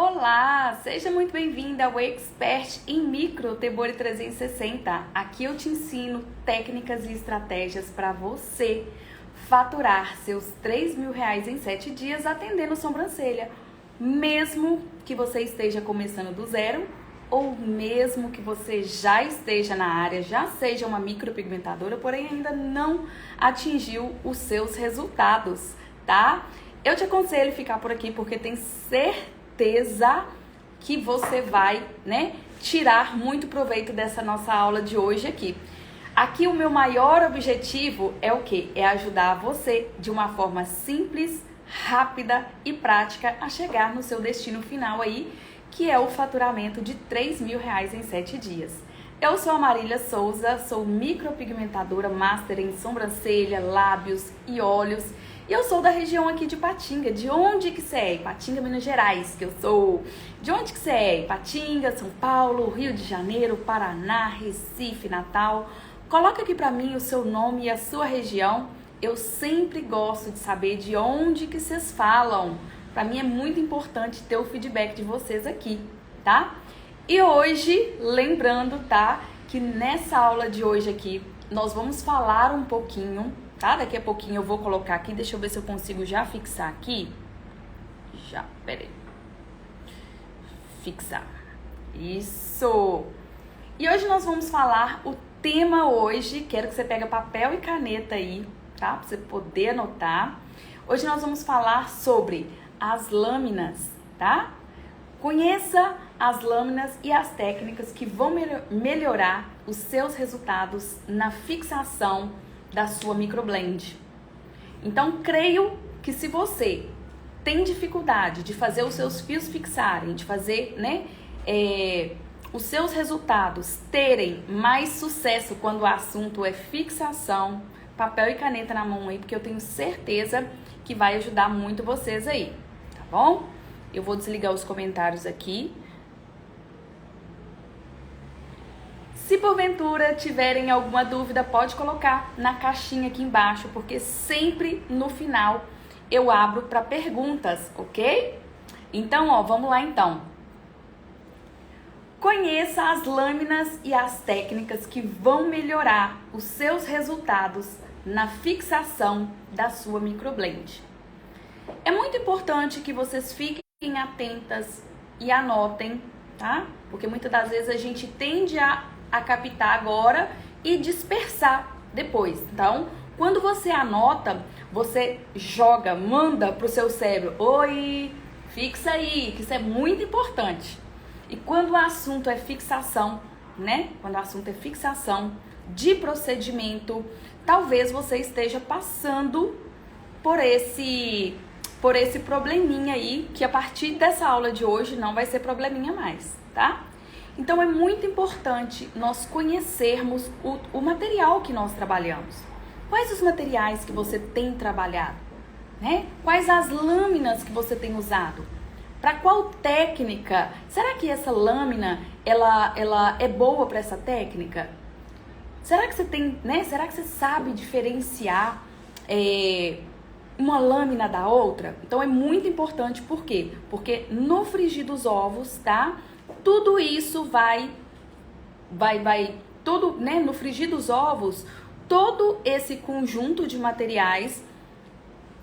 Olá, seja muito bem-vinda ao Expert em Micro Tebori 360. Aqui eu te ensino técnicas e estratégias para você faturar seus R$ 3.000 em 7 dias atendendo sobrancelha, mesmo que você esteja começando do zero ou mesmo que você já esteja na área, já seja uma micropigmentadora, porém ainda não atingiu os seus resultados, tá? Eu te aconselho ficar por aqui porque tem certeza que você vai, tirar muito proveito dessa nossa aula de hoje aqui. Aqui o meu maior objetivo é o quê? É ajudar você de uma forma simples, rápida e prática a chegar no seu destino final aí, que é o faturamento de R$ 3.000 em 7 dias. Eu sou a Marília Souza, sou micropigmentadora master em sobrancelha, lábios e olhos. E eu sou da região aqui de Ipatinga. De onde que você é? Ipatinga, Minas Gerais, que eu sou. De onde que você é? Ipatinga, São Paulo, Rio de Janeiro, Paraná, Recife, Natal. Coloca aqui pra mim o seu nome e a sua região. Eu sempre gosto de saber de onde que vocês falam. Pra mim é muito importante ter o feedback de vocês aqui, tá? E hoje, lembrando, tá? Que nessa aula de hoje aqui, nós vamos falar um pouquinho, tá? Daqui a pouquinho eu vou colocar aqui, deixa eu ver se eu consigo já fixar aqui. Já, peraí. Fixar. Isso! E hoje nós vamos falar o tema hoje, quero que você pegue papel e caneta aí, tá? Pra você poder anotar. Hoje nós vamos falar sobre as lâminas, tá? Conheça as lâminas e as técnicas que vão melhorar os seus resultados na fixação da sua microblend. Então, creio que se você tem dificuldade de fazer os seus fios fixarem, de fazer, os seus resultados terem mais sucesso quando o assunto é fixação, papel e caneta na mão aí, porque eu tenho certeza que vai ajudar muito vocês aí, tá bom? Eu vou desligar os comentários aqui. Se porventura tiverem alguma dúvida, pode colocar na caixinha aqui embaixo, porque sempre no final eu abro para perguntas, ok? Então, vamos lá então. Conheça as lâminas e as técnicas que vão melhorar os seus resultados na fixação da sua microblend. É muito importante que vocês fiquem atentas e anotem, tá? Porque muitas das vezes a gente tende a captar agora e dispersar depois. Então, quando você anota, você joga, manda pro seu cérebro, oi, fixa aí, que isso é muito importante. E quando o assunto é fixação, Quando o assunto é fixação de procedimento, talvez você esteja passando por esse probleminha aí, que a partir dessa aula de hoje não vai ser probleminha mais, tá? Então é muito importante nós conhecermos o material que nós trabalhamos. Quais os materiais que você tem trabalhado? Quais as lâminas que você tem usado? Para qual técnica? Será que essa lâmina ela é boa para essa técnica? Será que você tem, Será que você sabe diferenciar uma lâmina da outra? Então é muito importante, por quê? Porque no frigir dos ovos, tá? Tudo isso no frigir dos ovos, todo esse conjunto de materiais,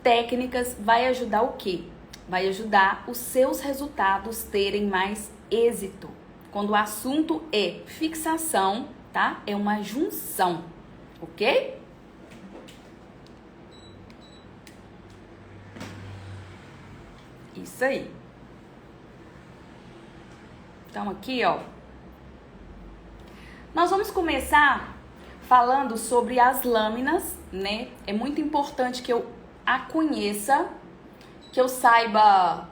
técnicas, vai ajudar o quê? Vai ajudar os seus resultados terem mais êxito. Quando o assunto é fixação, tá? É uma junção, ok? Isso aí. Então aqui, nós vamos começar falando sobre as lâminas, É muito importante que eu a conheça, que eu saiba.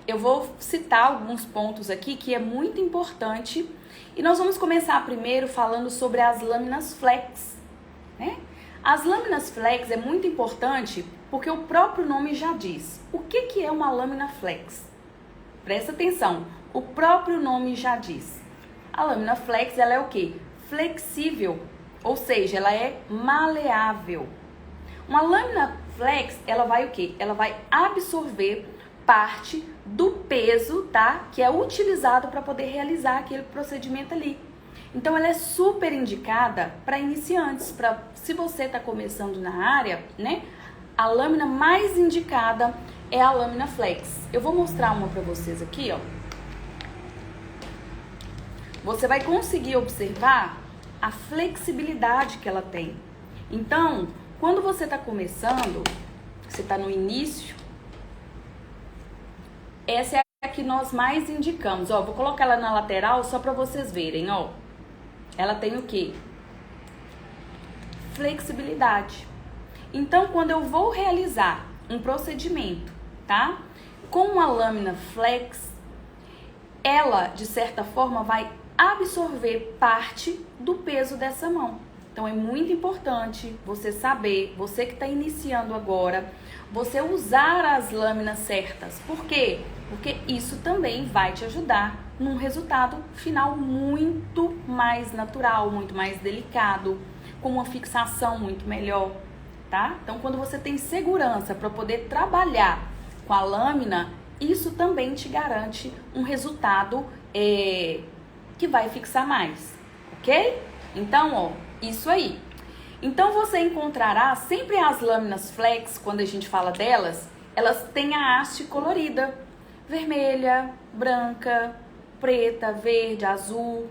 Eu vou citar alguns pontos aqui que é muito importante. E nós vamos começar primeiro falando sobre as lâminas flex, As lâminas flex é muito importante porque o próprio nome já diz. O que é uma lâmina flex? Presta atenção, o próprio nome já diz. A lâmina flex, ela é o quê? Flexível, ou seja, ela é maleável. Uma lâmina flex, ela vai o quê? Ela vai absorver parte do peso, tá? Que é utilizado para poder realizar aquele procedimento ali. Então, ela é super indicada para iniciantes, para se você está começando na área, né? A lâmina mais indicada é a lâmina flex. Eu vou mostrar uma para vocês aqui, ó. Você vai conseguir observar a flexibilidade que ela tem. Então, quando você está começando, você está no início, essa é a que nós mais indicamos. Ó, vou colocar ela na lateral só para vocês verem, ó. Ela tem o quê? Flexibilidade. Então, quando eu vou realizar um procedimento, tá? Com a lâmina flex, ela, de certa forma, vai absorver parte do peso dessa mão. Então, é muito importante você saber, você que está iniciando agora, você usar as lâminas certas. Por quê? Porque isso também vai te ajudar num resultado final muito mais natural, muito mais delicado, com uma fixação muito melhor, tá? Então, quando você tem segurança para poder trabalhar com a lâmina, isso também te garante um resultado que vai fixar mais, ok? Então, ó, isso aí. Então, você encontrará sempre as lâminas flex, quando a gente fala delas, elas têm a haste colorida, vermelha, branca, preta, verde, azul.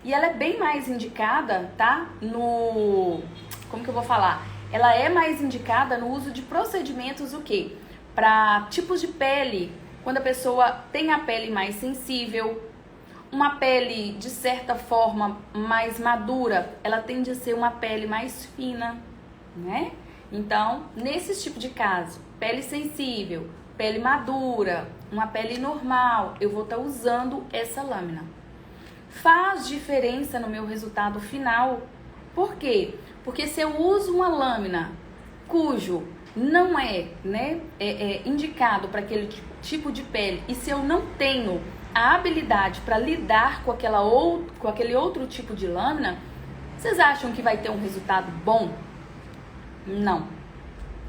E ela é bem mais indicada, tá? Como que eu vou falar? Ela é mais indicada no uso de procedimentos, o quê? Para tipos de pele, quando a pessoa tem a pele mais sensível, uma pele, de certa forma, mais madura, ela tende a ser uma pele mais fina, né? Então, nesse tipo de caso, pele sensível, pele madura, uma pele normal, eu vou estar usando essa lâmina. Faz diferença no meu resultado final. Por quê? Porque se eu uso uma lâmina cujo não é, né, indicado para aquele tipo de pele, e se eu não tenho a habilidade para lidar com aquele outro tipo de lâmina, vocês acham que vai ter um resultado bom? Não,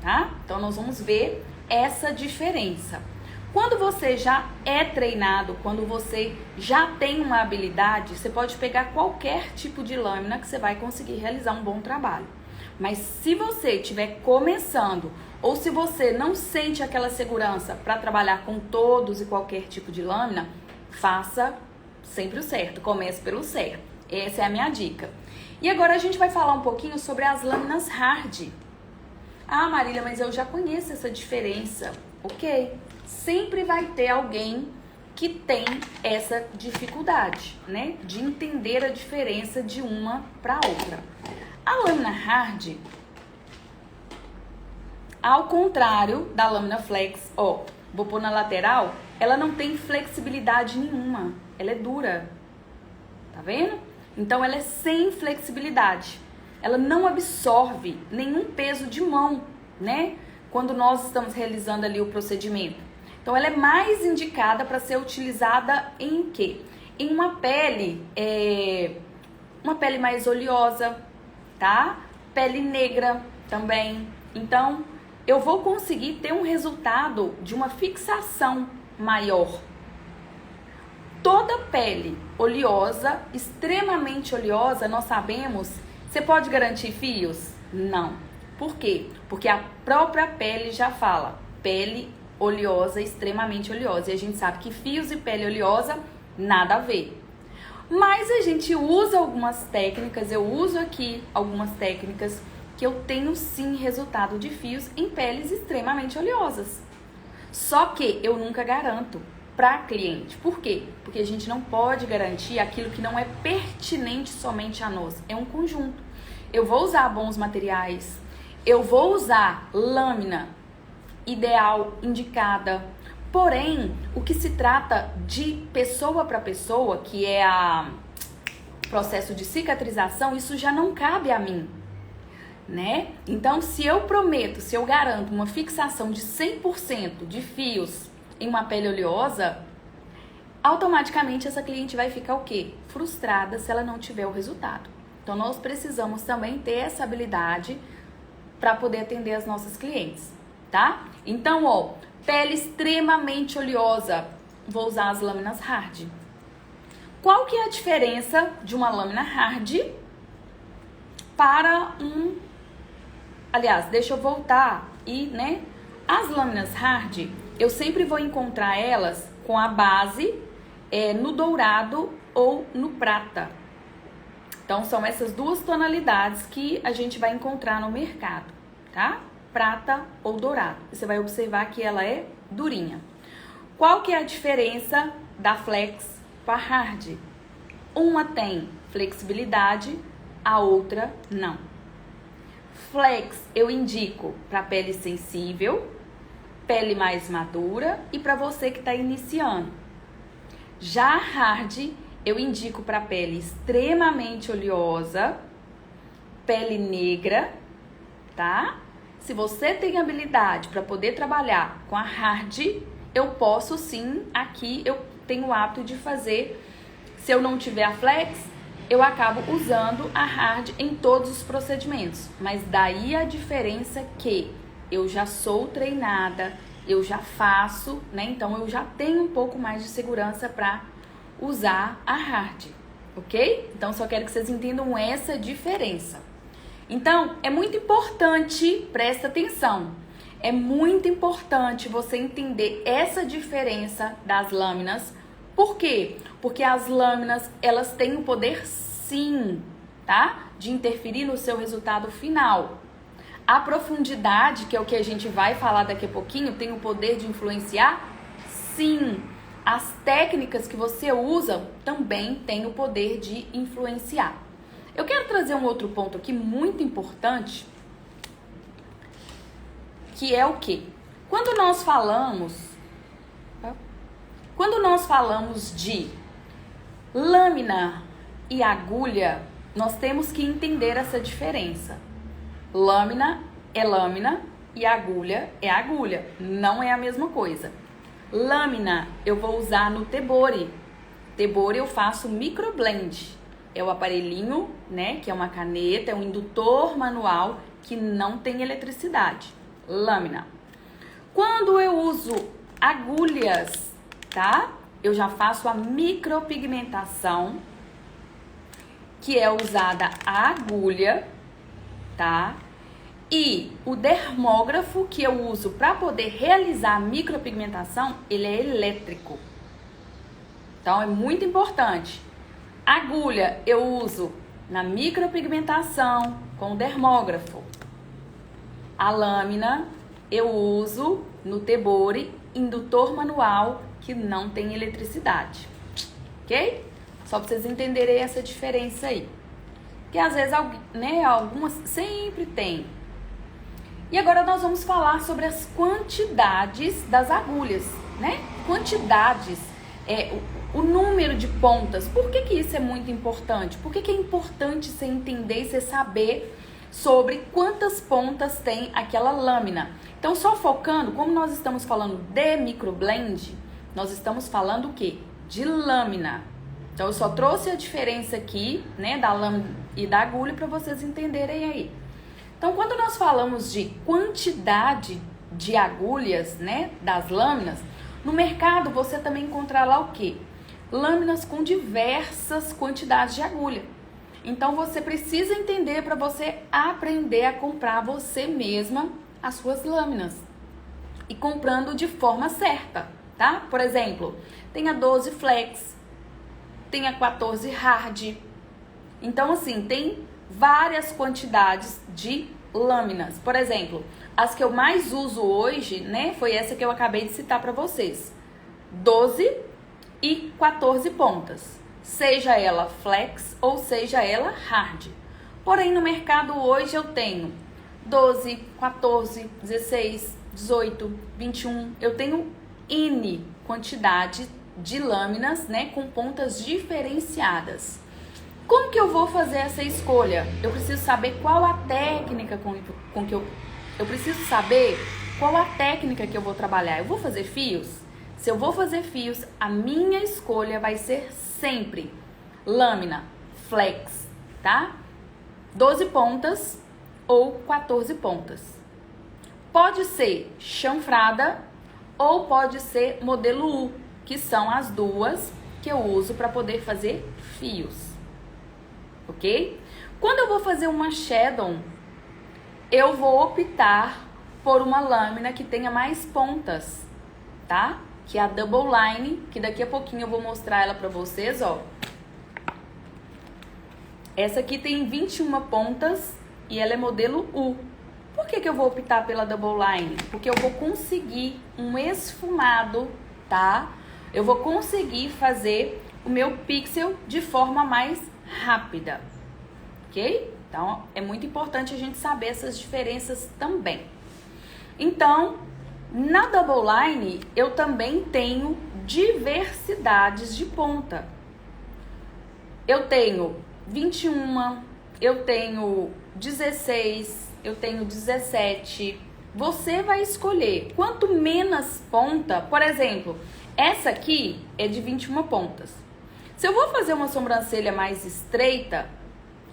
tá? Então, nós vamos ver essa diferença. Quando você já é treinado, quando você já tem uma habilidade, você pode pegar qualquer tipo de lâmina que você vai conseguir realizar um bom trabalho. Mas se você estiver começando, ou se você não sente aquela segurança para trabalhar com todos e qualquer tipo de lâmina, faça sempre o certo, comece pelo certo. Essa é a minha dica. E agora a gente vai falar um pouquinho sobre as lâminas hard. Ah, Marília, mas eu já conheço essa diferença. Ok, sempre vai ter alguém que tem essa dificuldade, né? De entender a diferença de uma para outra. A lâmina hard, ao contrário da lâmina flex, ó, vou pôr na lateral, ela não tem flexibilidade nenhuma, ela é dura, tá vendo? Então ela é sem flexibilidade, ela não absorve nenhum peso de mão, né? Quando nós estamos realizando ali o procedimento. Então ela é mais indicada para ser utilizada em quê? Em uma pele mais oleosa, tá? Pele negra também. Então, eu vou conseguir ter um resultado de uma fixação maior. Toda pele oleosa, extremamente oleosa, nós sabemos, você pode garantir fios? Não. Por quê? Porque a própria pele já fala, pele oleosa, extremamente oleosa. E a gente sabe que fios e pele oleosa, nada a ver. Mas a gente usa algumas técnicas, eu uso aqui algumas técnicas que eu tenho sim resultado de fios em peles extremamente oleosas. Só que eu nunca garanto para cliente. Por quê? Porque a gente não pode garantir aquilo que não é pertinente somente a nós. É um conjunto. Eu vou usar bons materiais, eu vou usar lâmina ideal, indicada. Porém, o que se trata de pessoa para pessoa, que é o processo de cicatrização, isso já não cabe a mim, né? Então, se eu prometo, se eu garanto uma fixação de 100% de fios em uma pele oleosa, automaticamente essa cliente vai ficar o quê? Frustrada se ela não tiver o resultado. Então, nós precisamos também ter essa habilidade para poder atender as nossas clientes, tá? Então, ó, Pele extremamente oleosa, vou usar as lâminas hard. Qual que é a diferença de uma lâmina hard para um... Aliás, deixa eu voltar e, né? As lâminas hard, eu sempre vou encontrar elas com a base no dourado ou no prata. Então, são essas duas tonalidades que a gente vai encontrar no mercado, tá? Prata ou dourado. Você vai observar que ela é durinha. Qual que é a diferença da flex para hard? Uma tem flexibilidade, a outra não. Flex eu indico para pele sensível, pele mais madura e para você que está iniciando. Já a hard eu indico para pele extremamente oleosa, pele negra, tá? Se você tem habilidade para poder trabalhar com a hard, eu posso sim, aqui eu tenho o hábito de fazer. Se eu não tiver a flex, eu acabo usando a hard em todos os procedimentos. Mas daí a diferença que eu já sou treinada, eu já faço, né? Então eu já tenho um pouco mais de segurança para usar a hard, ok? Então só quero que vocês entendam essa diferença. Então é muito importante, presta atenção, é muito importante você entender essa diferença das lâminas. Por quê? Porque as lâminas, elas têm o poder sim, tá? De interferir no seu resultado final. A profundidade, que é o que a gente vai falar daqui a pouquinho, tem o poder de influenciar? Sim. As técnicas que você usa também têm o poder de influenciar. Eu quero trazer um outro ponto aqui muito importante, que é o quê? Quando nós falamos de lâmina e agulha, nós temos que entender essa diferença. Lâmina é lâmina e agulha é agulha. Não é a mesma coisa. Lâmina eu vou usar no Tebori. Tebori eu faço microblend. É o aparelhinho, né, que é uma caneta, é um indutor manual que não tem eletricidade. Lâmina. Quando eu uso agulhas, tá? Eu já faço a micropigmentação, que é usada a agulha, tá? E o dermógrafo que eu uso para poder realizar a micropigmentação, ele é elétrico. Então é muito importante. Agulha eu uso na micropigmentação com o dermógrafo. A lâmina eu uso no Tebori, indutor manual que não tem eletricidade, ok? Só para vocês entenderem essa diferença aí. Que às vezes, né, algumas sempre tem. E agora nós vamos falar sobre as quantidades das agulhas, né? Quantidades, o número de pontas. Por que que isso é muito importante? Por que que é importante você entender e você saber sobre quantas pontas tem aquela lâmina? Então, só focando, como nós estamos falando de microblend, nós estamos falando o quê? De lâmina. Então, eu só trouxe a diferença aqui, né, da lâmina e da agulha para vocês entenderem aí. Então, quando nós falamos de quantidade de agulhas, né, das lâminas, no mercado você também encontrará o quê? Lâminas com diversas quantidades de agulha. Então, você precisa entender para você aprender a comprar você mesma as suas lâminas. E comprando de forma certa, tá? Por exemplo, tem a 12 flex, tem a 14 hard. Então, assim, tem várias quantidades de lâminas. Por exemplo, as que eu mais uso hoje, né, foi essa que eu acabei de citar para vocês. 12 e 14 pontas. Seja ela flex ou seja ela hard. Porém, no mercado hoje eu tenho 12, 14, 16, 18, 21. Eu tenho N quantidade de lâminas, né, com pontas diferenciadas. Como que eu vou fazer essa escolha? Eu preciso saber qual a técnica com que eu preciso saber qual a técnica que eu vou trabalhar. Eu vou fazer fios? Se eu vou fazer fios, a minha escolha vai ser sempre lâmina flex, tá? 12 pontas ou 14 pontas. Pode ser chanfrada ou pode ser modelo U, que são as duas que eu uso para poder fazer fios, ok? Quando eu vou fazer uma shadow, eu vou optar por uma lâmina que tenha mais pontas, tá? Que é a double line, que daqui a pouquinho eu vou mostrar ela para vocês, ó. Essa aqui tem 21 pontas e ela é modelo U. Por que eu vou optar pela double line? Porque eu vou conseguir um esfumado, tá? Eu vou conseguir fazer o meu pixel de forma mais rápida, ok? Então, é muito importante a gente saber essas diferenças também. Então, na double line, eu também tenho diversidades de ponta. Eu tenho 21, eu tenho 16, eu tenho 17. Você vai escolher. Quanto menos ponta, por exemplo, essa aqui é de 21 pontas. Se eu vou fazer uma sobrancelha mais estreita,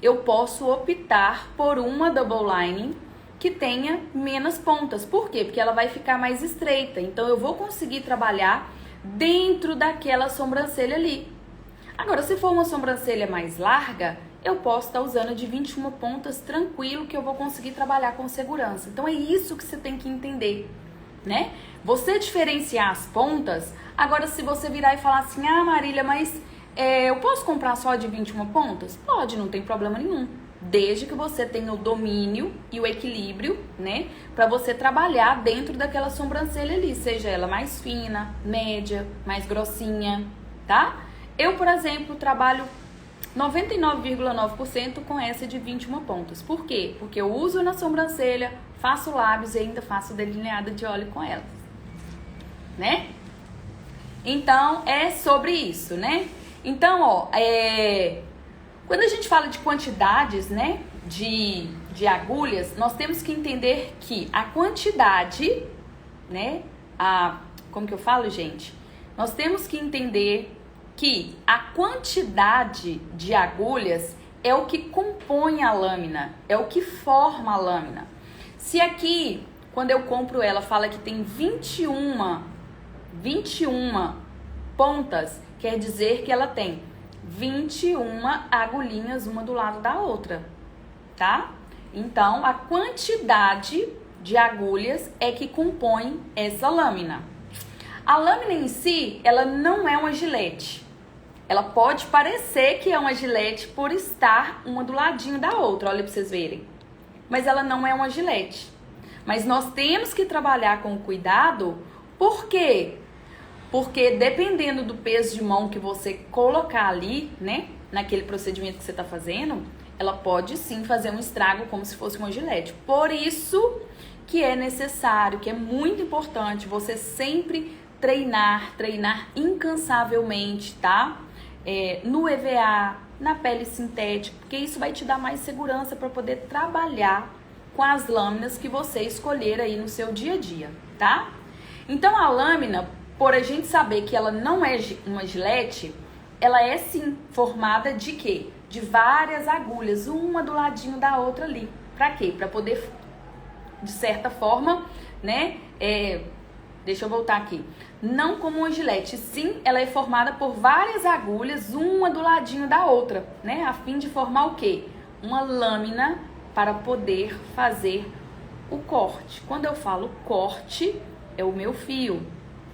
eu posso optar por uma double line que tenha menos pontas. Por quê? Porque ela vai ficar mais estreita. Então, eu vou conseguir trabalhar dentro daquela sobrancelha ali. Agora, se for uma sobrancelha mais larga, eu posso estar usando de 21 pontas tranquilo, que eu vou conseguir trabalhar com segurança. Então, é isso que você tem que entender, né? Você diferenciar as pontas. Agora, se você virar e falar assim, ah, Marília, mas eu posso comprar só de 21 pontas? Pode, não tem problema nenhum. Desde que você tenha o domínio e o equilíbrio, né? Pra você trabalhar dentro daquela sobrancelha ali. Seja ela mais fina, média, mais grossinha, tá? Eu, por exemplo, trabalho 99,9% com essa de 21 pontas. Por quê? Porque eu uso na sobrancelha, faço lábios e ainda faço delineado de olho com elas, né? Então, é sobre isso, né? Então, ó, quando a gente fala de quantidades, né, de agulhas, nós temos que entender que a quantidade, né, como que eu falo, gente? Nós temos que entender que a quantidade de agulhas é o que compõe a lâmina, é o que forma a lâmina. Se aqui, quando eu compro ela, fala que tem 21 pontas, quer dizer que ela tem 21 agulhinhas uma do lado da outra, tá? Então, a quantidade de agulhas é que compõe essa lâmina. A lâmina em si, ela não é uma gilete. Ela pode parecer que é uma gilete por estar uma do ladinho da outra, olha pra vocês verem. Mas ela não é uma gilete. Mas nós temos que trabalhar com cuidado, por quê? Porque dependendo do peso de mão que você colocar ali, né, naquele procedimento que você tá fazendo, ela pode sim fazer um estrago como se fosse uma gilete. Por isso que é necessário, que é muito importante você sempre treinar incansavelmente, tá? No EVA, na pele sintética, porque isso vai te dar mais segurança para poder trabalhar com as lâminas que você escolher aí no seu dia a dia, tá? Então a lâmina, por a gente saber que ela não é uma gilete, ela é sim formada de quê? De várias agulhas, uma do ladinho da outra ali. Pra quê? Pra poder, de certa forma, né? Deixa eu voltar aqui. Não como uma gilete, sim, ela é formada por várias agulhas, uma do ladinho da outra, né? A fim de formar o quê? Uma lâmina para poder fazer o corte. Quando eu falo corte, é o meu fio,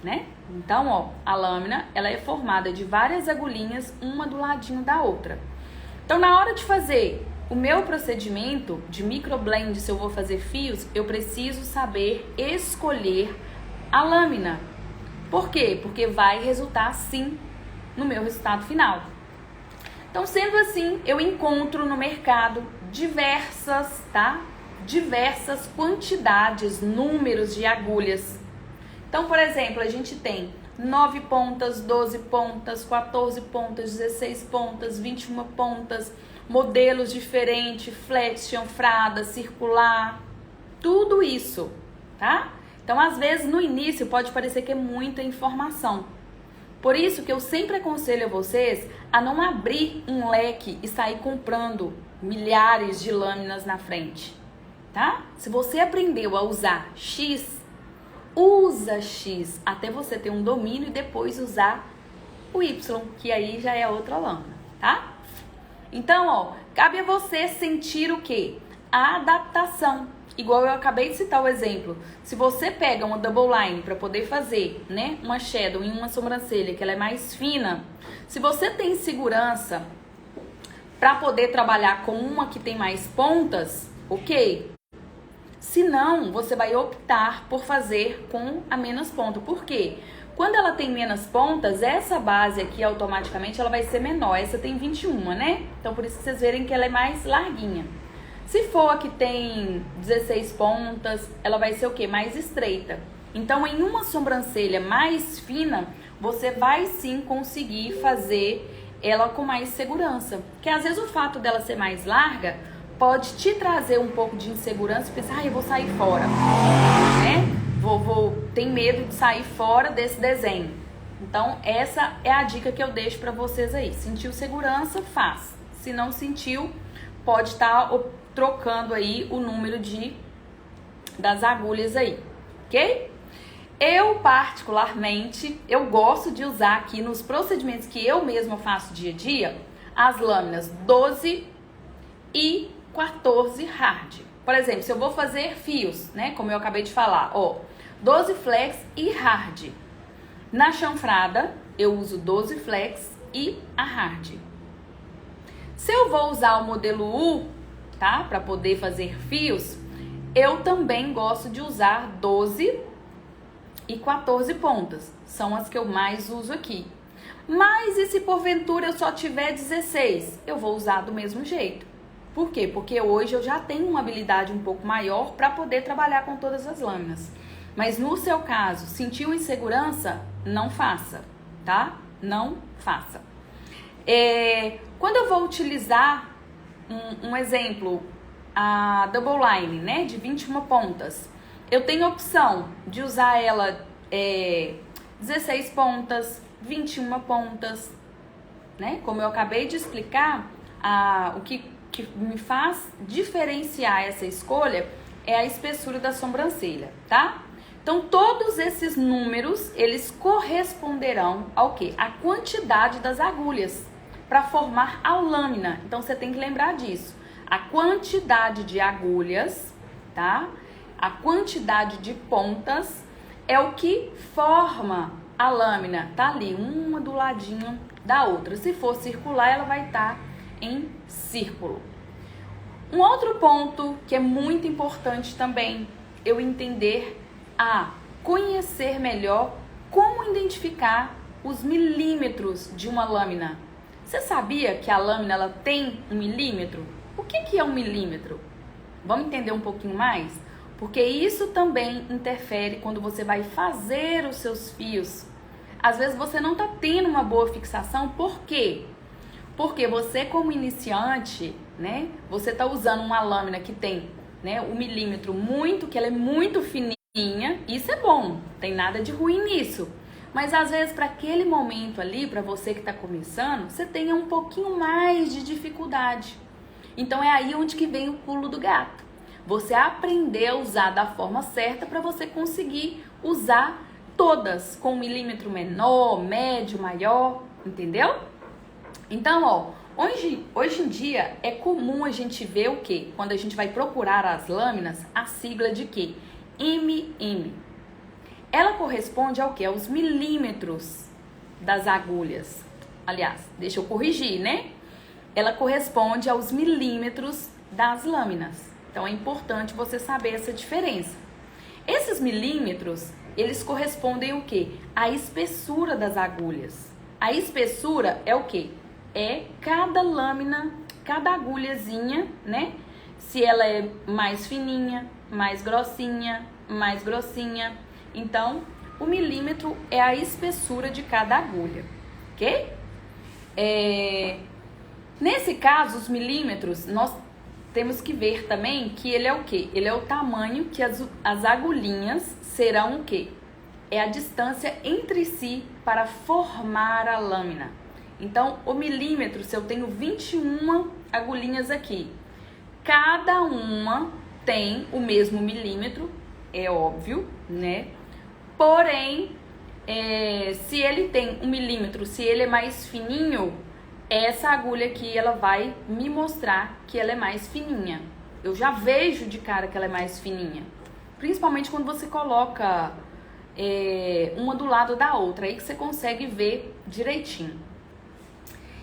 né? Então, ó, a lâmina, ela é formada de várias agulhinhas, uma do ladinho da outra. Então, na hora de fazer o meu procedimento de microblend, se eu vou fazer fios, eu preciso saber escolher a lâmina. Por quê? Porque vai resultar, sim, no meu resultado final. Então, sendo assim, eu encontro no mercado diversas, tá? Diversas quantidades, números de agulhas. Então, por exemplo, a gente tem 9 pontas, 12 pontas, 14 pontas, 16 pontas, 21 pontas, modelos diferentes, flat, chanfrada, circular, tudo isso, tá? Então, às vezes, no início, pode parecer que é muita informação. Por isso que eu sempre aconselho a vocês a não abrir um leque e sair comprando milhares de lâminas na frente, tá? Se você aprendeu a usar X, usa X até você ter um domínio e depois usar o Y, que aí já é outra lâmina, tá? Então, ó, cabe a você sentir o quê? A adaptação. Igual eu acabei de citar o exemplo. Se você pega uma double line para poder fazer, né, uma shadow em uma sobrancelha que ela é mais fina, se você tem segurança para poder trabalhar com uma que tem mais pontas, ok? Se não, você vai optar por fazer com a menos ponta. Por quê? Quando ela tem menos pontas, essa base aqui automaticamente ela vai ser menor. Essa tem 21, né? Então por isso que vocês verem que ela é mais larguinha. Se for a que tem 16 pontas, ela vai ser o quê? Mais estreita. Então em uma sobrancelha mais fina, você vai sim conseguir fazer ela com mais segurança. Porque às vezes o fato dela ser mais larga pode te trazer um pouco de insegurança e pensar, eu vou sair fora, né? Tem medo de sair fora desse desenho. Então, essa é a dica que eu deixo para vocês aí. Sentiu segurança, faz. Se não sentiu, pode estar trocando aí o número das agulhas aí, ok? Eu, particularmente, eu gosto de usar aqui nos procedimentos que eu mesma faço dia a dia, as lâminas 12 e 14 hard. Por exemplo, se eu vou fazer fios, né, como eu acabei de falar, ó, 12 flex e hard. Na chanfrada, eu uso 12 flex e a hard. Se eu vou usar o modelo U, tá, para poder fazer fios, eu também gosto de usar 12 e 14 pontas. São as que eu mais uso aqui. Mas e se porventura eu só tiver 16? Eu vou usar do mesmo jeito. Por quê? Porque hoje eu já tenho uma habilidade um pouco maior para poder trabalhar com todas as lâminas. Mas no seu caso, sentiu insegurança? Não faça, tá? Não faça. Quando eu vou utilizar um exemplo, a double line, né, de 21 pontas, eu tenho a opção de usar ela 16 pontas, 21 pontas, né? Como eu acabei de explicar, o que me faz diferenciar essa escolha é a espessura da sobrancelha, tá? Então, todos esses números, eles corresponderão ao quê? A quantidade das agulhas para formar a lâmina. Então, você tem que lembrar disso. A quantidade de agulhas, tá? A quantidade de pontas é o que forma a lâmina. Tá ali, uma do ladinho da outra. Se for circular, ela vai estar em círculo. Um outro ponto que é muito importante também, eu entender conhecer melhor como identificar os milímetros de uma lâmina. Você sabia que a lâmina ela tem 1 milímetro? O que é 1 milímetro? Vamos entender um pouquinho mais? Porque isso também interfere quando você vai fazer os seus fios. Às vezes você não está tendo uma boa fixação, por quê? Porque você como iniciante, né, você está usando uma lâmina que tem, né, 1 milímetro que ela é muito fininha, isso é bom, tem nada de ruim nisso. Mas às vezes para aquele momento ali, para você que está começando, você tenha um pouquinho mais de dificuldade. Então é aí onde que vem o pulo do gato. Você aprender a usar da forma certa para você conseguir usar todas com 1 milímetro menor, médio, maior, entendeu? Então, ó, hoje em dia é comum a gente ver o quê? Quando a gente vai procurar as lâminas, a sigla de quê? MM. Ela corresponde ao quê? Aos milímetros das agulhas. Aliás, deixa eu corrigir, né? Ela corresponde aos milímetros das lâminas. Então, é importante você saber essa diferença. Esses milímetros, eles correspondem ao quê? À espessura das agulhas. A espessura é o quê? É cada lâmina, cada agulhazinha, né? Se ela é mais fininha, mais grossinha. Então, o milímetro é a espessura de cada agulha, ok? Nesse caso, os milímetros, nós temos que ver também que ele é o quê? Ele é o tamanho que as agulhinhas serão o quê? É a distância entre si para formar a lâmina. Então, o milímetro, se eu tenho 21 agulhinhas aqui, cada uma tem o mesmo milímetro, é óbvio, né? Porém, se ele tem 1 milímetro, se ele é mais fininho, essa agulha aqui, ela vai me mostrar que ela é mais fininha. Eu já vejo de cara que ela é mais fininha. Principalmente quando você coloca uma do lado da outra, aí que você consegue ver direitinho.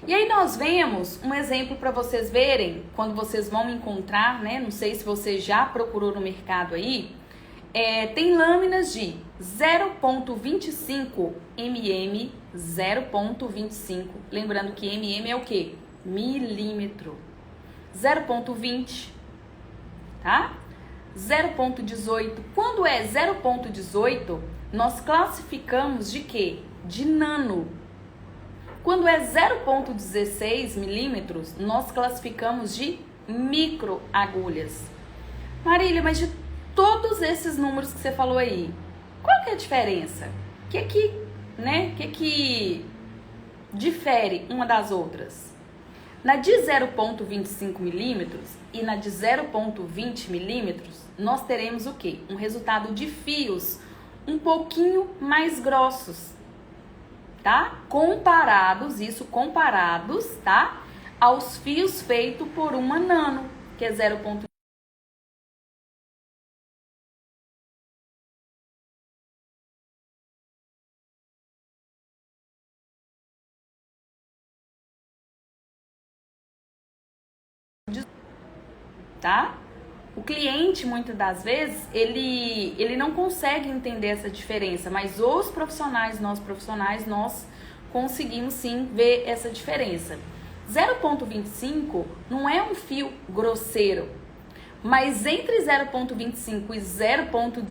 E aí nós vemos um exemplo para vocês verem, quando vocês vão encontrar, né? Não sei se você já procurou no mercado aí, tem lâminas de 0,25 mm, 0,25, lembrando que mm é o quê? Milímetro. 0,20, tá? 0,18. Quando é 0,18, nós classificamos de quê? De nano. Quando é 0,16 milímetros, nós classificamos de micro agulhas. Marília, mas de todos esses números que você falou aí, qual que é a diferença? O que difere uma das outras? Na de 0,25 milímetros e na de 0,20 milímetros, nós teremos o quê? Um resultado de fios um pouquinho mais grossos, tá? Comparados, tá? Aos fios feitos por uma nano, que é 0,16 tá? O cliente, muitas das vezes, ele não consegue entender essa diferença, mas os profissionais, nós conseguimos sim ver essa diferença. 0,25 não é um fio grosseiro, mas entre 0,25 e 0,16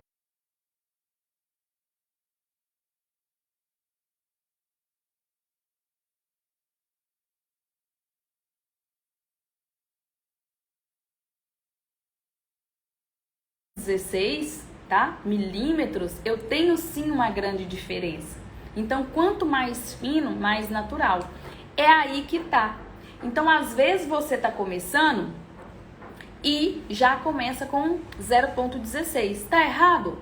tá? Milímetros, eu tenho sim uma grande diferença. Então, quanto mais fino, mais natural. É aí que tá. Então, às vezes você tá começando e já começa com 0,16. Tá errado?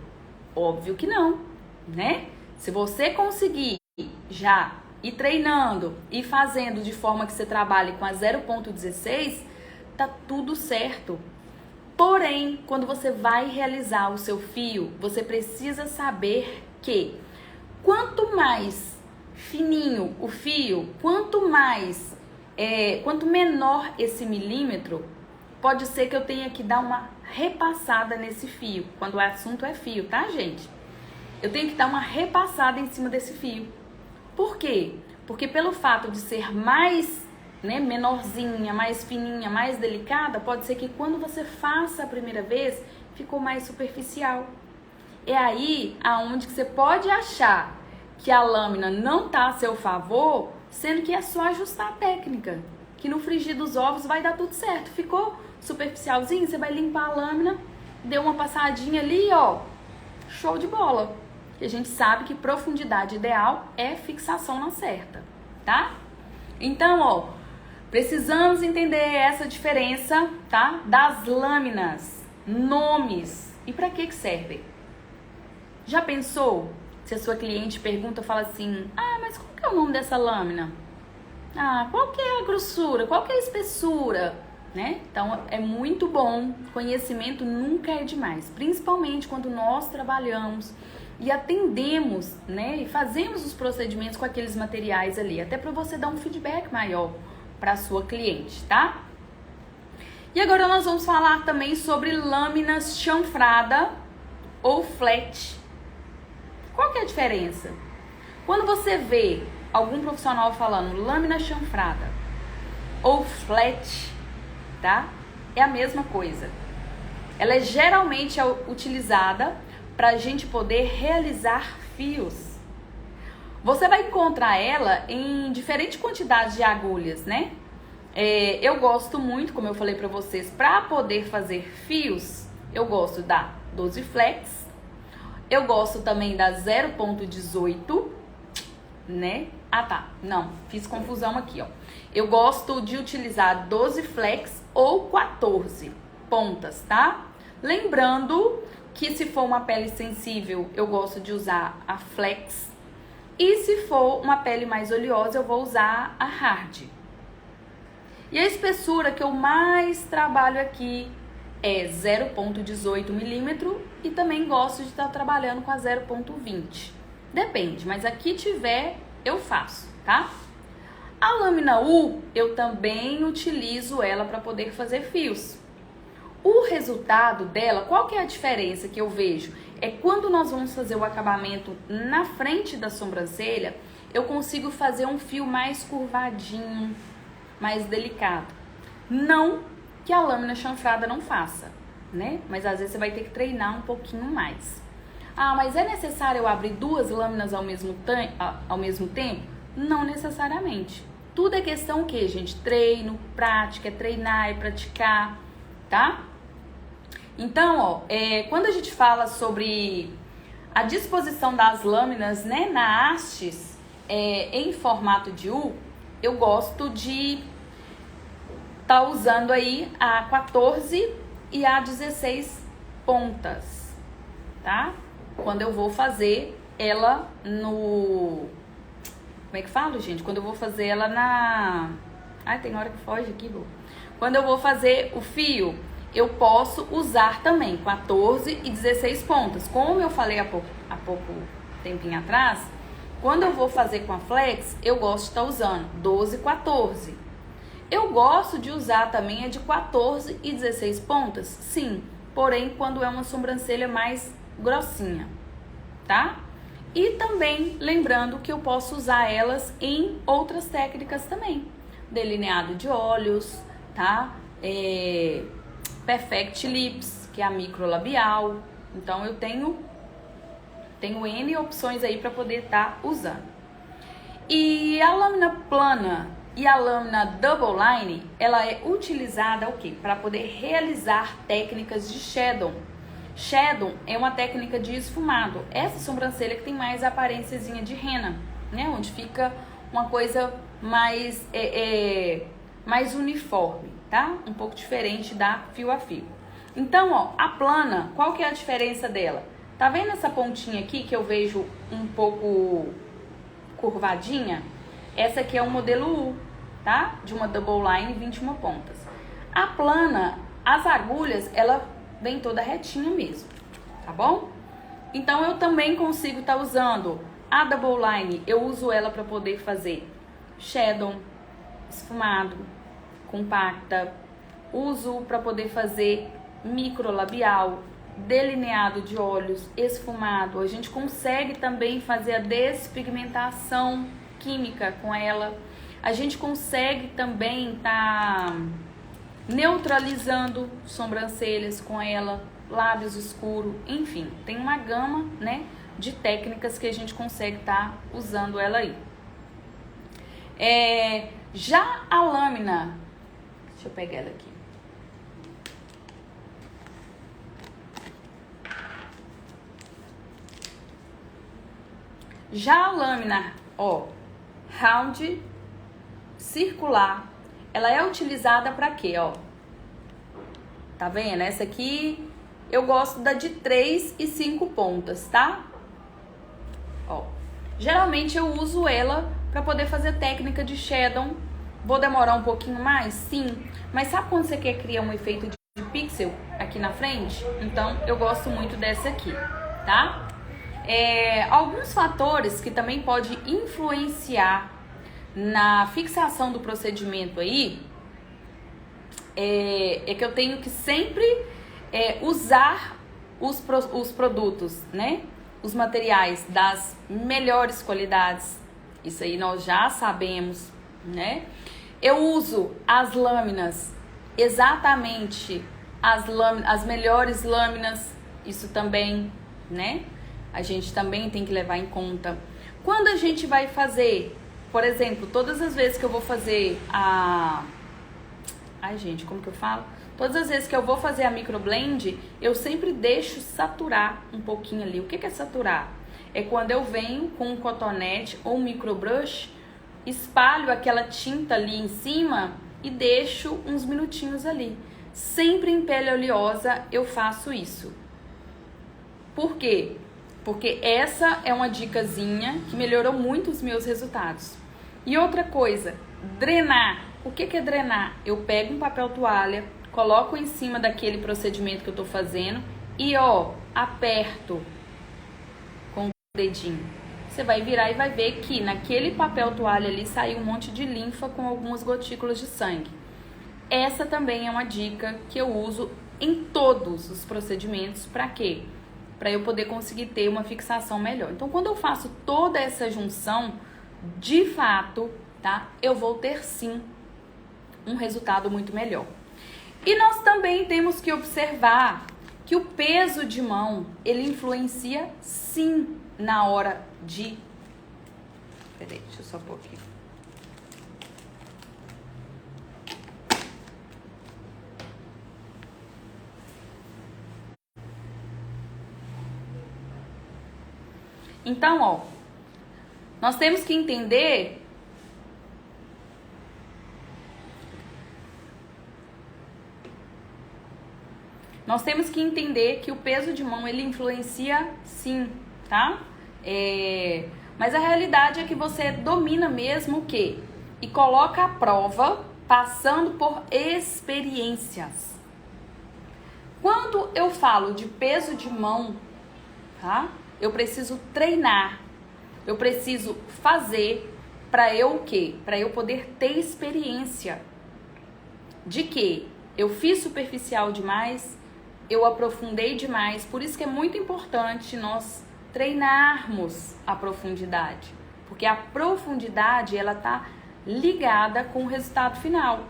Óbvio que não, né? Se você conseguir já ir treinando e fazendo de forma que você trabalhe com a 0,16, tá tudo certo. Porém, quando você vai realizar o seu fio, você precisa saber que quanto mais fininho o fio, quanto menor esse milímetro, pode ser que eu tenha que dar uma repassada nesse fio. Quando o assunto é fio, tá, gente? Eu tenho que dar uma repassada em cima desse fio. Por quê? Porque pelo fato de ser mais menorzinha, mais fininha, mais delicada, pode ser que quando você faça a primeira vez, ficou mais superficial. É aí aonde que você pode achar que a lâmina não tá a seu favor, sendo que é só ajustar a técnica, que no frigir dos ovos vai dar tudo certo. Ficou superficialzinho, você vai limpar a lâmina, deu uma passadinha ali, ó, show de bola. E a gente sabe que profundidade ideal é fixação na certa, tá? Então, ó, precisamos entender essa diferença, tá? Das lâminas, nomes e para que servem. Já pensou se a sua cliente pergunta, fala assim: ah, mas qual que é o nome dessa lâmina? Ah, qual que é a grossura? Qual que é a espessura? Né? Então, é muito bom. Conhecimento nunca é demais, principalmente quando nós trabalhamos e atendemos, né? E fazemos os procedimentos com aqueles materiais ali, até para você dar um feedback maior para sua cliente, tá? E agora nós vamos falar também sobre lâminas chanfrada ou flat. Qual que é a diferença? Quando você vê algum profissional falando lâmina chanfrada ou flat, tá? É a mesma coisa. Ela é geralmente utilizada para a gente poder realizar fios. Você vai encontrar ela em diferentes quantidades de agulhas, né? Eu gosto muito, como eu falei para vocês, para poder fazer fios, eu gosto da 12 flex, eu gosto também da 0,18, né? Ah, tá, não, fiz confusão aqui, ó. Eu gosto de utilizar 12 flex ou 14 pontas, tá? Lembrando que se for uma pele sensível, eu gosto de usar a Flex. E se for uma pele mais oleosa, eu vou usar a Hard. E a espessura que eu mais trabalho aqui é 0,18 milímetro e também gosto de estar trabalhando com a 0,20. Depende, mas aqui tiver, eu faço, tá? A lâmina U, eu também utilizo ela para poder fazer fios. O resultado dela, qual que é a diferença que eu vejo? É quando nós vamos fazer o acabamento na frente da sobrancelha, eu consigo fazer um fio mais curvadinho, mais delicado. Não que a lâmina chanfrada não faça, né? Mas às vezes você vai ter que treinar um pouquinho mais. Ah, mas é necessário eu abrir duas lâminas ao mesmo tempo? Não necessariamente. Tudo é questão o quê, gente? Treino, prática, é treinar, é praticar, tá? Então, ó, quando a gente fala sobre a disposição das lâminas, né, na hastes, em formato de U, eu gosto de estar usando aí a 14 e a 16 pontas, tá? Quando eu vou fazer ela no... Como é que falo, gente? Quando eu vou fazer ela na... Ai, tem hora que foge aqui, vô. Quando eu vou fazer o fio, eu posso usar também 14 e 16 pontas. Como eu falei há pouco tempinho atrás, quando eu vou fazer com a Flex, eu gosto de estar usando 12 e 14. Eu gosto de usar também a de 14 e 16 pontas, sim. Porém, quando é uma sobrancelha mais grossinha, tá? E também lembrando que eu posso usar elas em outras técnicas também. Delineado de olhos, tá? Perfect Lips, que é a microlabial. Então eu tenho N opções aí para poder estar usando. E a lâmina plana e a lâmina double line, ela é utilizada o quê? Para poder realizar técnicas de shadow. Shadow é uma técnica de esfumado. Essa sobrancelha que tem mais a aparênciazinha de rena, né? Onde fica uma coisa mais mais uniforme, tá? Um pouco diferente da fio a fio. Então, ó, a plana, qual que é a diferença dela? Tá vendo essa pontinha aqui que eu vejo um pouco curvadinha? Essa aqui é um modelo U, tá? De uma double line 21 pontas. A plana, as agulhas, ela vem toda retinha mesmo, tá bom? Então, eu também consigo estar usando a double line, eu uso ela para poder fazer shadow, esfumado, compacta, uso para poder fazer microlabial, delineado de olhos, esfumado. A gente consegue também fazer a despigmentação química com ela. A gente consegue também estar neutralizando sobrancelhas com ela, lábios escuros, enfim, tem uma gama, né, de técnicas que a gente consegue estar usando ela aí. Já a lâmina, deixa eu pegar ela aqui. Já a lâmina, ó, round, circular, ela é utilizada para quê, ó? Tá vendo? Essa aqui eu gosto da de 3 e 5 pontas, tá? Ó, geralmente eu uso ela para poder fazer técnica de shadow. Vou demorar um pouquinho mais? Sim. Mas sabe quando você quer criar um efeito de pixel aqui na frente? Então, eu gosto muito dessa aqui, tá? Alguns fatores que também pode influenciar na fixação do procedimento aí é que eu tenho que sempre usar os produtos, né? Os materiais das melhores qualidades. Isso aí nós já sabemos, né? Eu uso as lâminas, exatamente as melhores lâminas, isso também, né? A gente também tem que levar em conta. Quando a gente vai fazer, por exemplo, todas as vezes que eu vou fazer Ai, gente, como que eu falo? Todas as vezes que eu vou fazer a microblend, eu sempre deixo saturar um pouquinho ali. O que é saturar? É quando eu venho com um cotonete ou um microbrush, espalho aquela tinta ali em cima e deixo uns minutinhos ali. Sempre em pele oleosa eu faço isso, Por quê? Porque essa é uma dicasinha que melhorou muito os meus resultados. E outra coisa, drenar. O que é drenar? Eu pego um papel toalha, coloco em cima daquele procedimento que eu tô fazendo e aperto com o dedinho. Você vai virar e vai ver que naquele papel toalha ali saiu um monte de linfa com algumas gotículas de sangue. Essa também é uma dica que eu uso em todos os procedimentos. Para quê? Para eu poder conseguir ter uma fixação melhor. Então, quando eu faço toda essa junção, de fato, tá? Eu vou ter sim um resultado muito melhor. E nós também temos que observar que o peso de mão, ele influencia sim na hora de... Peraí, deixa eu só pôr aqui. Então, nós temos que entender que o peso de mão, ele influencia sim, tá? Mas a realidade é que você domina mesmo o quê? E coloca à prova passando por experiências. Quando eu falo de peso de mão, tá? Eu preciso treinar, eu preciso fazer para eu o quê? Para eu poder ter experiência de que eu fiz superficial demais, eu aprofundei demais. Por isso que é muito importante nós treinarmos a profundidade, porque a profundidade ela tá ligada com o resultado final.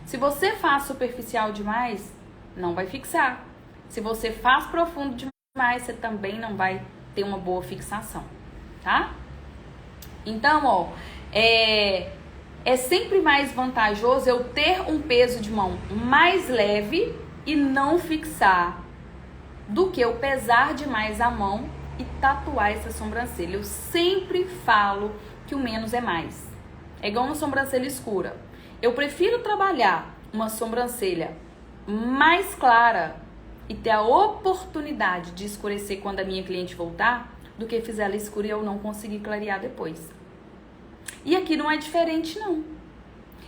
Se você faz superficial demais, não vai fixar. Se você faz profundo demais, você também não vai ter uma boa fixação, tá? Então, é sempre mais vantajoso eu ter um peso de mão mais leve e não fixar do que eu pesar demais a mão e tatuar essa sobrancelha. Eu sempre falo que o menos é mais. É igual uma sobrancelha escura. Eu prefiro trabalhar uma sobrancelha mais clara e ter a oportunidade de escurecer quando a minha cliente voltar, do que fizer ela escura e eu não conseguir clarear depois. E aqui não é diferente, não.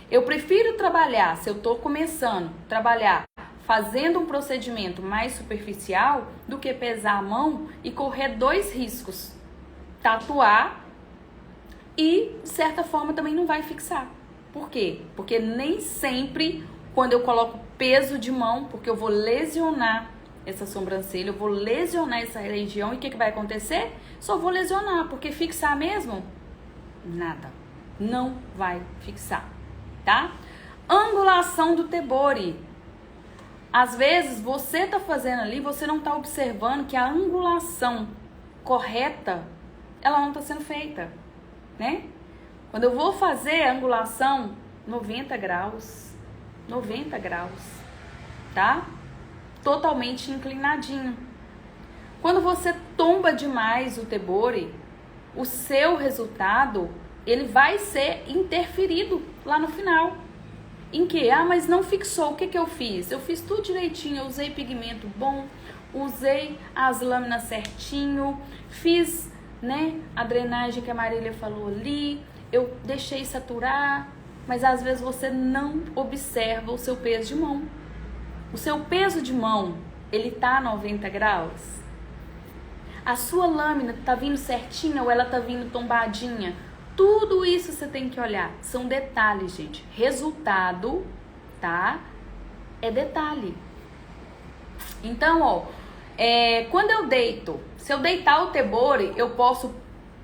Eu prefiro trabalhar, se eu tô começando, trabalhar fazendo um procedimento mais superficial, do que pesar a mão e correr dois riscos. Tatuar e, de certa forma, também não vai fixar. Por quê? Porque nem sempre, quando eu coloco peso de mão, porque eu vou lesionar essa sobrancelha, eu vou lesionar essa região, e o que vai acontecer? Só vou lesionar, porque fixar mesmo? Nada. Não vai fixar, tá? Angulação do tebore. Às vezes, você tá fazendo ali, você não tá observando que a angulação correta, ela não tá sendo feita, né? Quando eu vou fazer a angulação, 90 graus, tá? Totalmente inclinadinho. Quando você tomba demais o tebore, o seu resultado, ele vai ser interferido lá no final. Em que? Mas não fixou. O que eu fiz? Eu fiz tudo direitinho, eu usei pigmento bom, usei as lâminas certinho, fiz, né, a drenagem que a Marília falou ali, eu deixei saturar, mas às vezes você não observa o seu peso de mão. O seu peso de mão, ele tá 90 graus? A sua lâmina tá vindo certinha ou ela tá vindo tombadinha? Tudo isso você tem que olhar. São detalhes, gente. Resultado, tá? É detalhe. Então, quando eu deito, se eu deitar o tebore, eu posso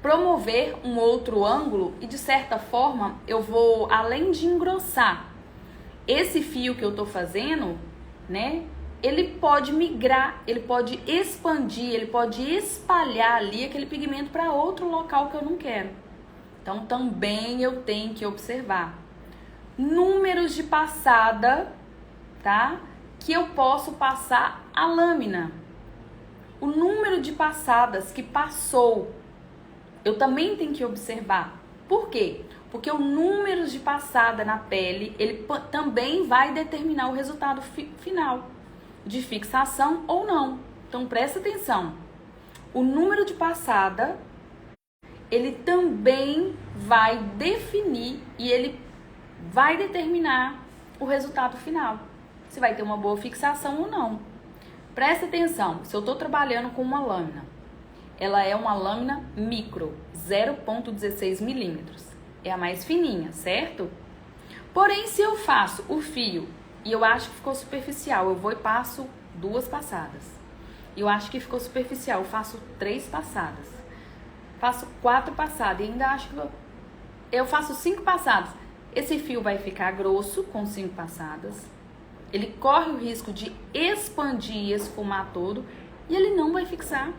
promover um outro ângulo e, de certa forma, eu vou, além de engrossar esse fio que eu tô fazendo, né? Ele pode migrar, ele pode expandir, ele pode espalhar ali aquele pigmento para outro local que eu não quero. Então, também eu tenho que observar números de passada, tá? Que eu posso passar a lâmina. O número de passadas que passou, eu também tenho que observar. Por quê? Porque o número de passada na pele, ele também vai determinar o resultado final de fixação ou não. Então, presta atenção. o número de passada, ele também vai definir e ele vai determinar o resultado final. Se vai ter uma boa fixação ou não. Presta atenção, se eu estou trabalhando com uma lâmina, ela é uma lâmina micro, 0,16 milímetros. É a mais fininha, certo? Porém, se eu faço o fio e eu acho que ficou superficial, eu vou e passo 2 passadas. Eu acho que ficou superficial, eu faço 3 passadas. Faço 4 passadas e ainda acho que eu faço 5 passadas. Esse fio vai ficar grosso com 5 passadas. Ele corre o risco de expandir e esfumar todo e ele não vai fixar.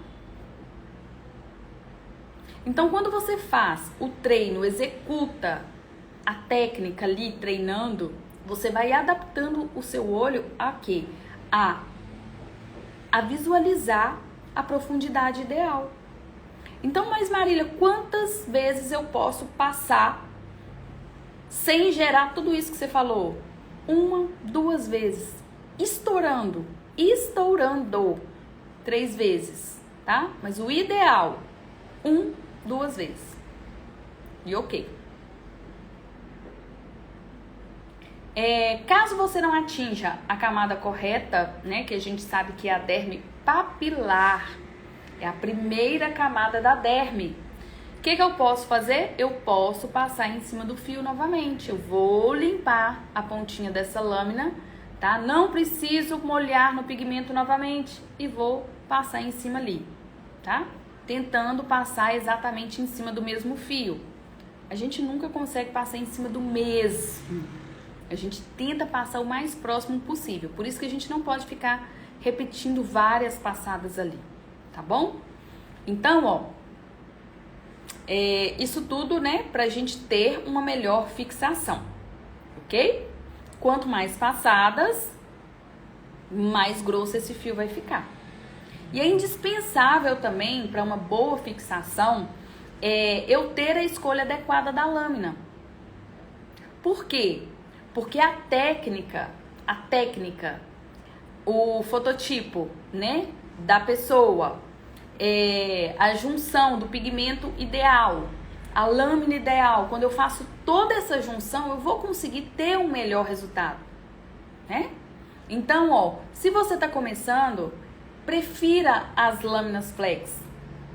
Então, quando você faz o treino, executa a técnica ali treinando, você vai adaptando o seu olho a quê? A visualizar a profundidade ideal. Então, mas Marília, quantas vezes eu posso passar sem gerar tudo isso que você falou? 1, 2 vezes. Estourando 3 vezes, tá? Mas o ideal, 1, 2 vezes. E ok. Caso você não atinja a camada correta, né, que a gente sabe que é a derme papilar, é a primeira camada da derme. O que eu posso fazer? Eu posso passar em cima do fio novamente. Eu vou limpar a pontinha dessa lâmina, tá? Não preciso molhar no pigmento novamente e vou passar em cima ali, tá? Tentando passar exatamente em cima do mesmo fio. A gente nunca consegue passar em cima do mesmo. A gente tenta passar o mais próximo possível. Por isso que a gente não pode ficar repetindo várias passadas ali, tá bom? Então, ó, isso tudo, né, pra gente ter uma melhor fixação, ok? Quanto mais passadas, mais grosso esse fio vai ficar. E é indispensável também para uma boa fixação eu ter a escolha adequada da lâmina. Por quê? Porque a técnica, o fototipo, né, da pessoa, a junção do pigmento ideal, a lâmina ideal, quando eu faço toda essa junção, eu vou conseguir ter um melhor resultado, né? Então, ó, se você está começando, prefira as lâminas flex,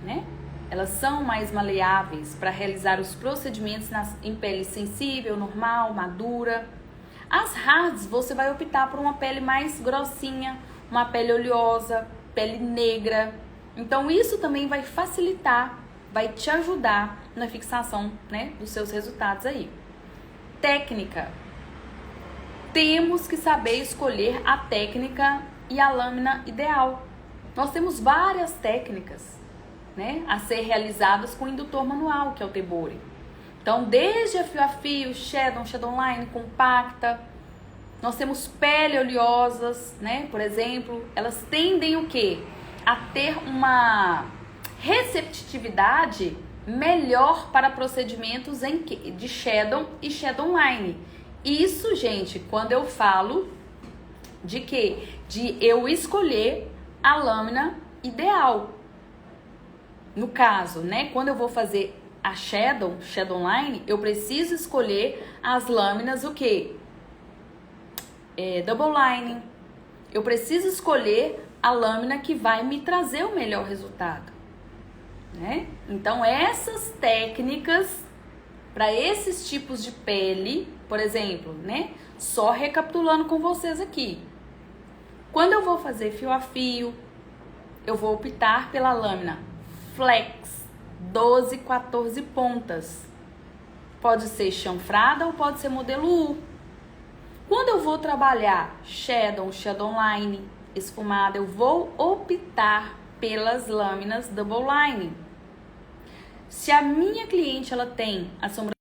né? Elas são mais maleáveis para realizar os procedimentos em pele sensível, normal, madura. As hards, você vai optar por uma pele mais grossinha, uma pele oleosa, pele negra. Então, isso também vai facilitar, vai te ajudar na fixação, né, dos seus resultados aí. Técnica. Temos que saber escolher a técnica e a lâmina ideal. Nós temos várias técnicas, né, a ser realizadas com indutor manual, que é o Tebori. Então, desde a fio a fio, shadow line, compacta, nós temos pele oleosas, né, por exemplo, elas tendem o quê? A ter uma receptividade melhor para procedimentos de shadow e shadow line. Isso, gente, quando eu falo de quê? De eu escolher a lâmina ideal. No caso, né, quando eu vou fazer a shadow line, eu preciso escolher as lâminas o quê? Double line. Eu preciso escolher a lâmina que vai me trazer o melhor resultado, né? Então, essas técnicas para esses tipos de pele, por exemplo, né? Só recapitulando com vocês aqui. Quando eu vou fazer fio a fio, eu vou optar pela lâmina flex, 12, 14 pontas. Pode ser chanfrada ou pode ser modelo U. Quando eu vou trabalhar shadow line, esfumada, eu vou optar pelas lâminas double line. Se a minha cliente ela tem a sobrancelha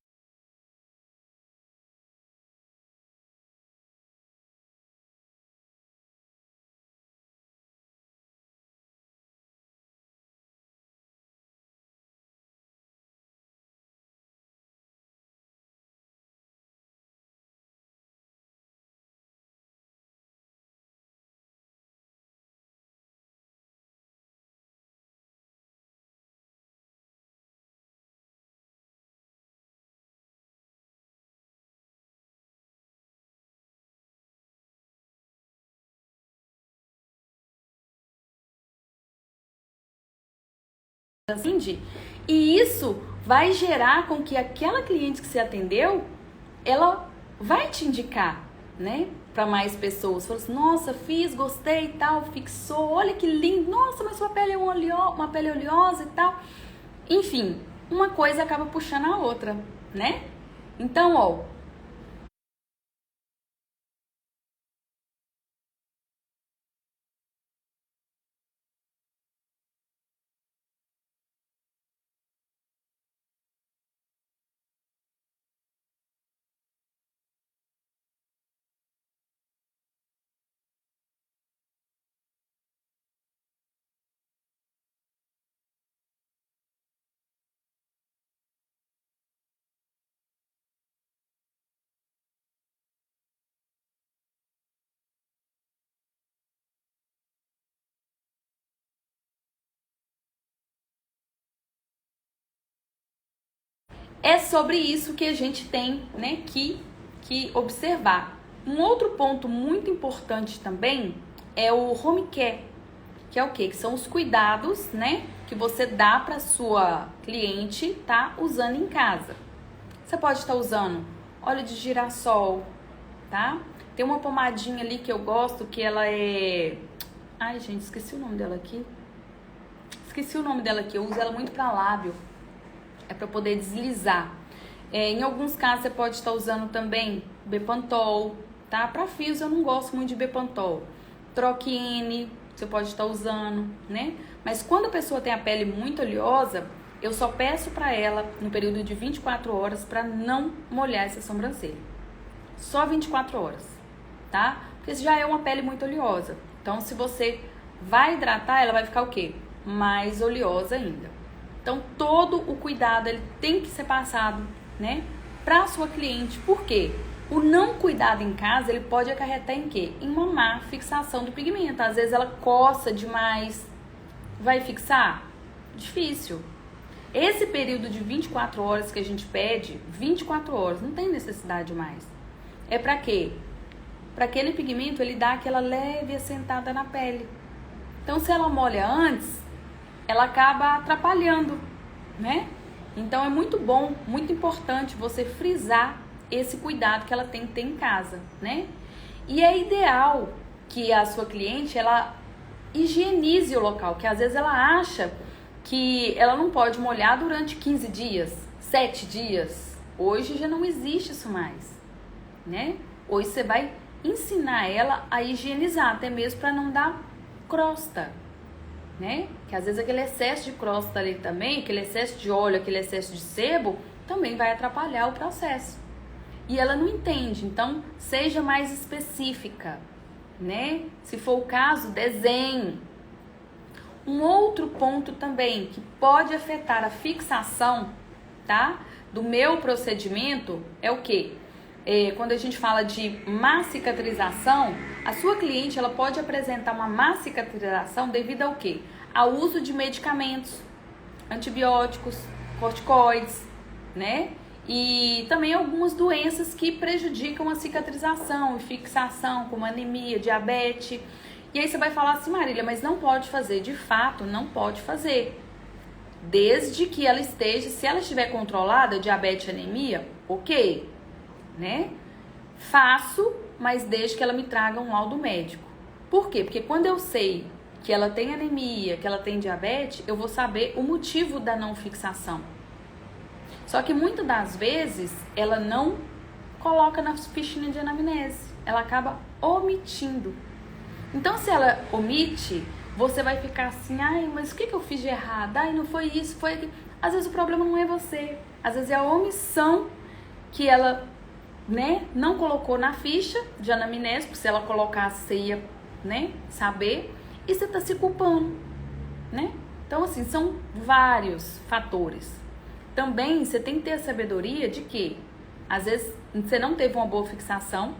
assim, e isso vai gerar com que aquela cliente que você atendeu, ela vai te indicar, né, para mais pessoas. Fala assim, nossa, fiz, gostei e tal, fixou, olha que lindo, nossa, mas sua pele é uma pele oleosa e tal. Enfim, uma coisa acaba puxando a outra, né? Então, ó, é sobre isso que a gente tem, né, que observar. Um outro ponto muito importante também é o home care, que é o quê? Que são os cuidados, né, que você dá para sua cliente tá usando em casa. Você pode estar usando óleo de girassol, tá? Tem uma pomadinha ali que eu gosto, que ela é... Ai, gente, esqueci o nome dela aqui. Eu uso ela muito para lábio. É para poder deslizar. Em alguns casos você pode estar usando também Bepantol, tá? Para fios eu não gosto muito de Bepantol. Troquine, você pode estar usando, né? Mas quando a pessoa tem a pele muito oleosa, eu só peço para ela, no período de 24 horas, para não molhar essa sobrancelha. Só 24 horas, tá? Porque já é uma pele muito oleosa. Então, se você vai hidratar, ela vai ficar o quê? Mais oleosa ainda. Então, todo o cuidado ele tem que ser passado, né, para a sua cliente. Por quê? O não cuidado em casa, ele pode acarretar em quê? Em uma má fixação do pigmento. Às vezes ela coça demais. Vai fixar? Difícil. Esse período de 24 horas que a gente pede, 24 horas, não tem necessidade mais. É para quê? Para aquele pigmento, ele dá aquela leve assentada na pele. Então, se ela molha antes, ela acaba atrapalhando, né? Então é muito bom, muito importante você frisar esse cuidado que ela tem que ter em casa, né? E é ideal que a sua cliente, ela higienize o local, que às vezes ela acha que ela não pode molhar durante 15 dias, 7 dias. Hoje já não existe isso mais, né? Hoje você vai ensinar ela a higienizar, até mesmo para não dar crosta, né? Que às vezes aquele excesso de crosta ali também, aquele excesso de óleo, aquele excesso de sebo, também vai atrapalhar o processo. E ela não entende, então seja mais específica, né? Se for o caso, desenhe. Um outro ponto também que pode afetar a fixação, tá? Do meu procedimento é o quê? Quando a gente fala de má cicatrização, a sua cliente ela pode apresentar uma má cicatrização devido ao quê? Ao uso de medicamentos, antibióticos, corticoides, né? E também algumas doenças que prejudicam a cicatrização e fixação, como anemia, diabetes. E aí você vai falar assim, Marília, mas não pode fazer. De fato, não pode fazer. Desde que ela esteja, se ela estiver controlada, diabetes e anemia, ok, né? Faço, mas desde que ela me traga um laudo médico. Por quê? Porque quando eu sei que ela tem anemia, que ela tem diabetes, eu vou saber o motivo da não fixação. Só que muitas das vezes ela não coloca na fichinha de anamnese, ela acaba omitindo. Então, se ela omite, você vai ficar assim, ai, mas o que eu fiz de errado? Ai, não foi isso, foi aquilo. Às vezes o problema não é você, às vezes é a omissão que ela, né, não colocou na ficha de anamnese, porque se ela colocasse, você ia, né, saber, e você tá se culpando, né? Então, assim, são vários fatores. Também você tem que ter a sabedoria de que, às vezes, você não teve uma boa fixação,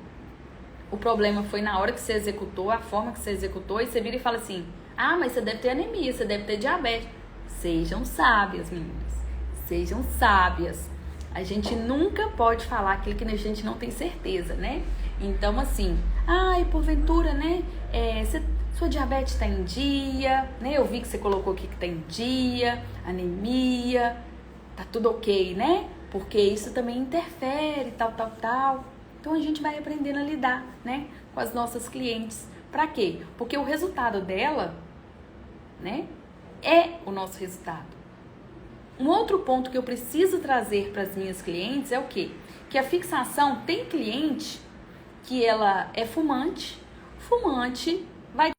o problema foi na hora que você executou, a forma que você executou, e você vira e fala assim, ah, mas você deve ter anemia, você deve ter diabetes. Sejam sábias, meninas, sejam sábias. A gente nunca pode falar aquilo que a gente não tem certeza, né? Então, assim, ai, porventura, né, Sua diabetes está em dia, né? Eu vi que você colocou aqui que está em dia, anemia, tá tudo ok, né? Porque isso também interfere, tal. Então a gente vai aprendendo a lidar, né, com as nossas clientes. Pra quê? Porque o resultado dela, né, é o nosso resultado. Um outro ponto que eu preciso trazer para as minhas clientes é o quê? Que a fixação, tem cliente que ela é fumante vai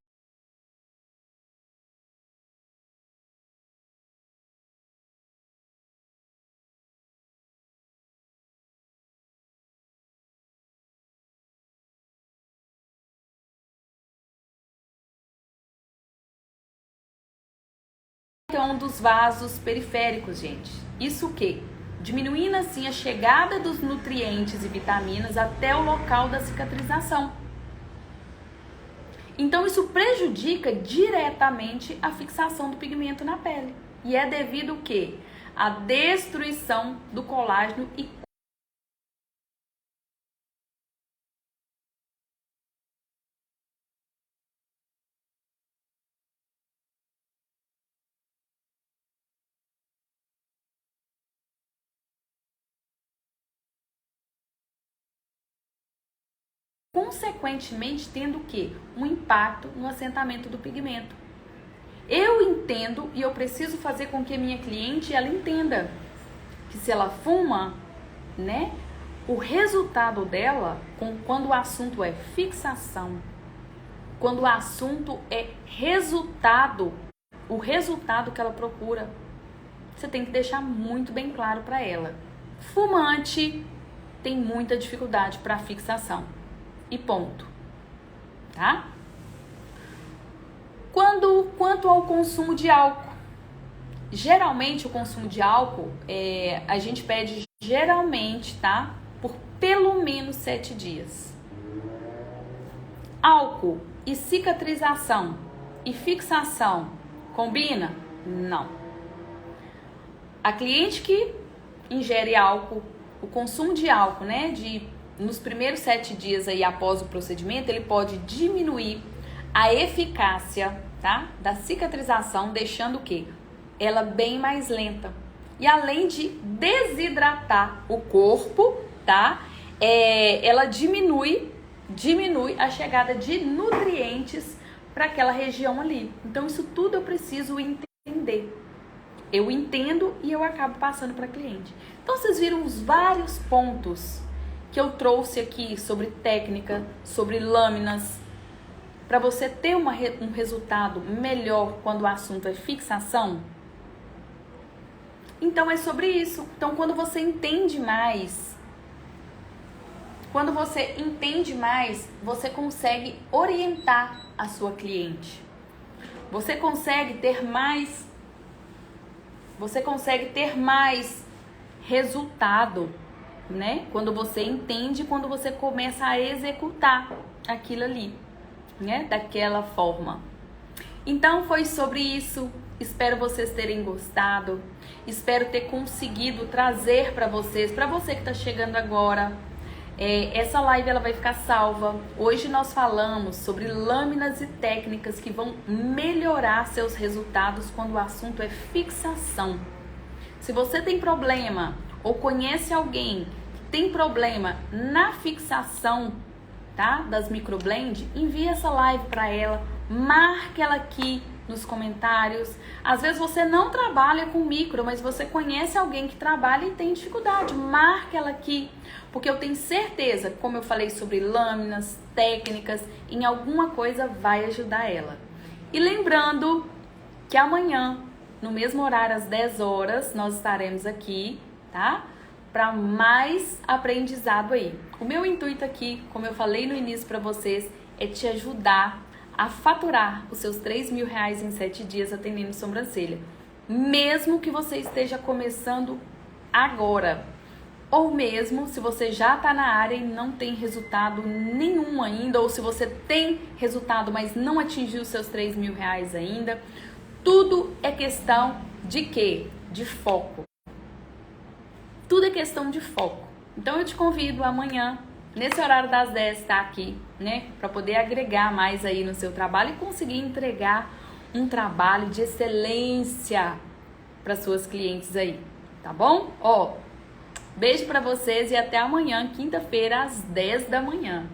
ter um dos vasos periféricos, gente. Isso o quê? Diminuindo assim a chegada dos nutrientes e vitaminas até o local da cicatrização. Então isso prejudica diretamente a fixação do pigmento na pele. E é devido o quê? A destruição do colágeno e consequentemente tendo o quê? Um impacto no assentamento do pigmento. Eu entendo e eu preciso fazer com que a minha cliente ela entenda que se ela fuma, né, o resultado dela, quando o assunto é fixação, quando o assunto é resultado, o resultado que ela procura, você tem que deixar muito bem claro para ela. Fumante tem muita dificuldade para fixação. E ponto. Tá? Quanto ao consumo de álcool, geralmente o consumo de álcool a gente pede geralmente, tá? Por pelo menos 7 dias. Álcool e cicatrização e fixação combina? Não. A cliente que ingere álcool, o consumo de álcool, né, nos primeiros 7 dias aí após o procedimento, ele pode diminuir a eficácia, tá, da cicatrização, deixando o quê? Ela bem mais lenta. E além de desidratar o corpo, tá, ela diminui a chegada de nutrientes para aquela região ali. Então isso tudo eu preciso entender. Eu entendo e eu acabo passando para cliente. Então vocês viram os vários pontos que eu trouxe aqui sobre técnica, sobre lâminas, para você ter um resultado melhor quando o assunto é fixação? Então é sobre isso. Então quando você entende mais, você consegue orientar a sua cliente. Você consegue ter mais resultado, né? Quando você entende, quando você começa a executar aquilo ali, né? Daquela forma. Então foi sobre isso. Espero vocês terem gostado. Espero ter conseguido trazer para você que está chegando agora. Essa live ela vai ficar salva. Hoje nós falamos sobre lâminas e técnicas que vão melhorar seus resultados quando o assunto é fixação. Se você tem problema ou conhece alguém que tem problema na fixação, tá, das microblend, envie essa live para ela, marque ela aqui nos comentários. Às vezes você não trabalha com micro, mas você conhece alguém que trabalha e tem dificuldade, marque ela aqui, porque eu tenho certeza, como eu falei sobre lâminas, técnicas, em alguma coisa vai ajudar ela. E lembrando que amanhã, no mesmo horário, às 10 horas, nós estaremos aqui, tá? Para mais aprendizado aí. O meu intuito aqui, como eu falei no início para vocês, é te ajudar a faturar os seus R$3.000 em 7 dias atendendo sobrancelha. Mesmo que você esteja começando agora. Ou mesmo se você já está na área e não tem resultado nenhum ainda. Ou se você tem resultado, mas não atingiu os seus R$3.000 ainda. Tudo é questão de quê? De foco. Tudo é questão de foco. Então eu te convido amanhã, nesse horário das 10 tá aqui, né? Para poder agregar mais aí no seu trabalho e conseguir entregar um trabalho de excelência para suas clientes aí, tá bom? Ó, beijo para vocês e até amanhã, quinta-feira, às 10 da manhã.